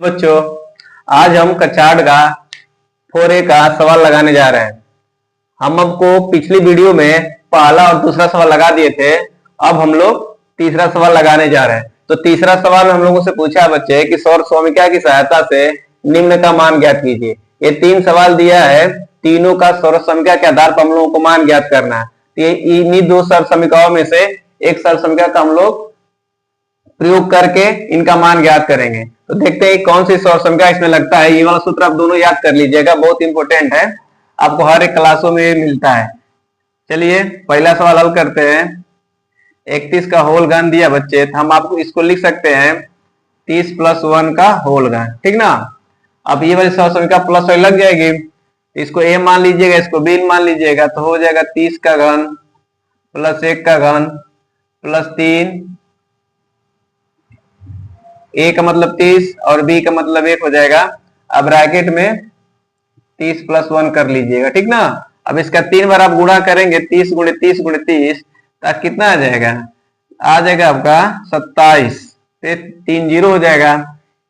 बच्चों, आज हम कचाड का 4A का सवाल लगाने जा रहे हैं। हम आपको पिछली वीडियो में पहला और दूसरा सवाल लगा दिए थे। अब हम लोग तीसरा सवाल लगाने जा रहे हैं। तो तीसरा सवाल में हम लोगों से पूछा बच्चे कि सौर स्वामिका की सहायता से निम्न का मान ज्ञात कीजिए। ये 3 सवाल दिया है, तीनों का सौर स्वामिका के आधार पर हम लोगों को मान ज्ञात करना है। ये इन्हीं 2 सौर समीकरणों में से एक सौर समीकरण का हम लोग प्रयोग करके इनका मान ज्ञात करेंगे। तो देखते हैं कौन सी सौर समीकरण इसमें लगता है। ये वाला सूत्र आप दोनों याद कर लीजिएगा, बहुत इंपॉर्टेंट है, आपको हर एक क्लासों में मिलता है। चलिए पहला सवाल हल करते हैं। 31 का होल घन दिया बच्चे, तो हम आपको इसको लिख सकते हैं 30 + 1 का होल घन, ठीक ना। अब ये वाली सौर समीकरण प्लस वाली लग जाएगी, इसको a मान लीजिएगा, इसको b मान लीजिएगा, तो हो जाएगा 30 का घन + 1 का घन + 3, a का मतलब 30 और b का मतलब 1 हो जाएगा। अब ब्रैकेट में 30 + 1 कर लीजिएगा, ठीक ना। अब इसका 3 बार आप गुणा करेंगे, 30 × 30 × 30, तो कितना आ जाएगा? आ जाएगा आपका 27। 3 0 हो जाएगा।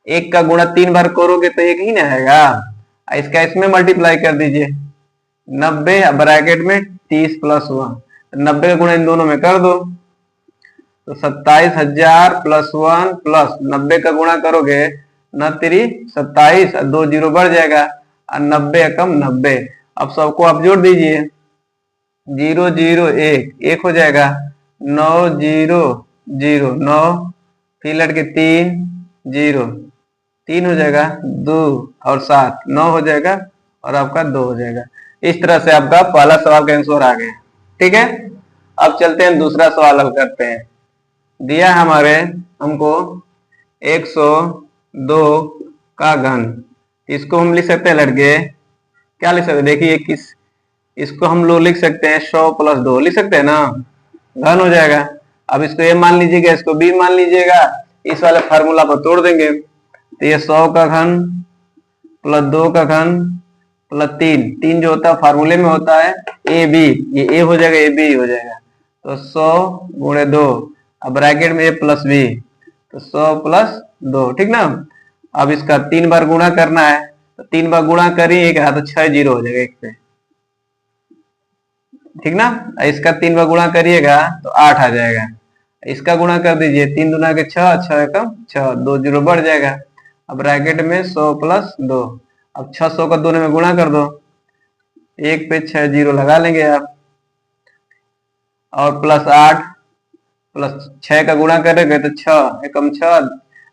1 का गुणा 3 बार करोगे तो 1 ही ना आएगा। इसका इसमें मल्टीप्लाई कर दीजिए, 90 ब्रैकेट में 30 + 1, 90 का गुणा इन दोनों में कर दो, तो 27,000 + 1 + 90 का गुणा करोगे, 9 3 27, 2 0 बढ़ जाएगा, और 90 एकम 90। अब सबको आप जोड़ दीजिए, 0 0 1 1 हो जाएगा, 9 0 0 9, फिर लट के 3 0 3 हो जाएगा, 2 और 7 9 हो जाएगा, और आपका 2 हो जाएगा। इस तरह से आपका पहला सवाल का आंसर आ गया, ठीक है। अब चलते हैं दूसरा सवाल हल करते हैं। दिया हमारे हमको 102 का घन, इसको हम लिख सकते हैं लड़के, क्या लिख सकते हैं? देखिए किस, इसको हम लोग लिख सकते हैं 100 + 2 लिख सकते हैं ना, घन हो जाएगा। अब इसको a मान लीजिएगा, इसको b मान लीजिएगा, इस वाले फार्मूला पर तोड़ देंगे, तो ये 100 का घन + 2 का घन + 3, 3 जो होता है फार्मूले में होता है ab, ये a हो जाएगा, ab हो जाएगा, तो 100 × 2, अब ब्रैकेट में a + b, तो 100 + 2, ठीक ना। अब इसका 3 बार गुणा करना है, तो 3 बार गुणा करिएगा तो 6 0 हो जाएगा एक पे, ठीक ना। इसका 3 बार गुणा करिएगा तो 8 आ जाएगा। इसका गुणा कर दीजिए, 3 दूना के 6, 6 एकम 6, 2 0 बढ़ जाएगा। अब ब्रैकेट में 100 + 2, अब 600 का दोनों में गुणा कर दो, 1 पे 6 0 लगा लेंगे आप, और +8 + 6 का गुणा करेंगे तो 6 एकम 6,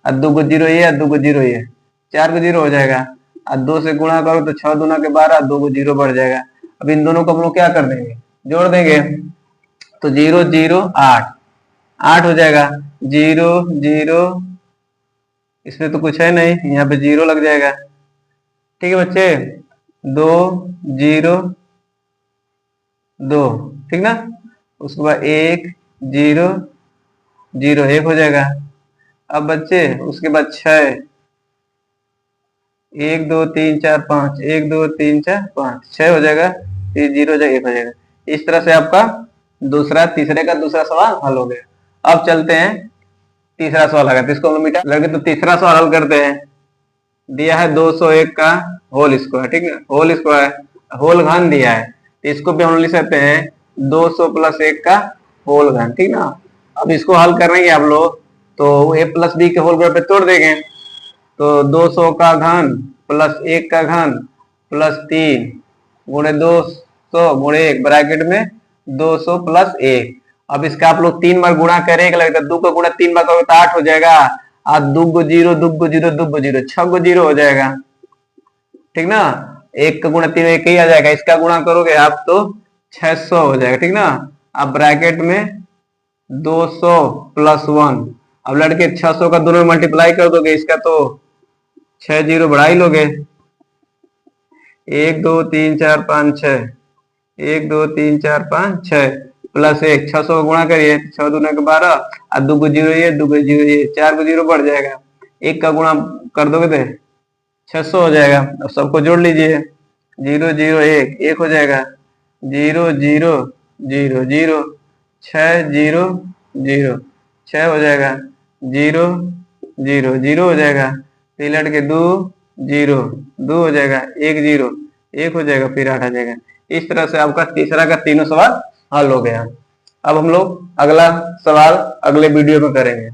और 2 को 0 ये, 2 को 0 ये, 4 को 0 हो जाएगा, और 2 से गुणा करो तो 6 दूना के 12, 2 को 0 बढ़ जाएगा। अब इन दोनों को हम लोग क्या कर देंगे, जोड़ देंगे, तो 0 0 8 8 हो जाएगा, 0 0, इसमें तो कुछ है नहीं, यहाँ पे 0 लग जाएगा, ठीक है बच्चे। 2 0 2, ठीक ना। उसके बाद 1 0 0 1 हो जाएगा। अब बच्चे उसके बाद 6, 1 2 3 4 5, 1 2 3 4 5, 6 हो जाएगा, फिर 0 हो जाएगा, 1 हो जाएगा। इस तरह से आपका तीसरे का दूसरा सवाल हल हो गया। अब चलते हैं तीसरा सवाल लगा, तो इसको हम मिटा लगे, तो तीसरा सवाल हल करते हैं। दिया है 201 का होल स्क्वायर, ठीक है, होल स्क्वायर होल घन दिया है, तो इसको भी हम लिख सकते हैं 200 + 1 का होल घन, ठीक ना। अब इसको हल करेंगे आप लोग, तो a + b के होल स्क्वायर पे तोड़ देंगे, तो 200 का घन + 1 का घन + 3 × 200 × 1 ब्रैकेट में 200 + 1। अब इसका आप लोग 3 बार गुणा करेंगे, लगेगा 2 का गुणा 3 बार करोगे तो 8 हो जाएगा, और 2 को 0 2 को 0 2 को 0, 6 को 0 हो जाएगा, ठीक ना। 1 का गुणा 3 1 ही आ जाएगा, इसका गुणा करोगे आप तो 600 हो जाएगा, ठीक ना। अब ब्रैकेट में 200 + 1, अब लड़के 600 का दोनों में मल्टीप्लाई कर दोगे, इसका तो 6 0 बढ़ा ही लोगे, 1 2 3 4 5 6, 1 2 3 4 5 6 + 1, 600 का गुणा करिए, 6 दूना के 12, और 2 को 0 ये, 2 को 0 ये, 4 को 0 बढ़ जाएगा, 1 का गुणा कर दोगे तो 600 हो जाएगा। अब सबको जोड़ लीजिए, 0 0 1 1 हो जाएगा, 0 0 0 0, 6 0 0 6 हो जाएगा, 0 0 0 हो जाएगा, 3 लटके 2 0, 2 हो जाएगा, 1 0, 1 हो जाएगा, फिर 8 आ जाएगा। इस तरह से आपका तीसरा का तीनों सवाल हल हो गया। अब हम लोग अगला सवाल अगले वीडियो में करेंगे।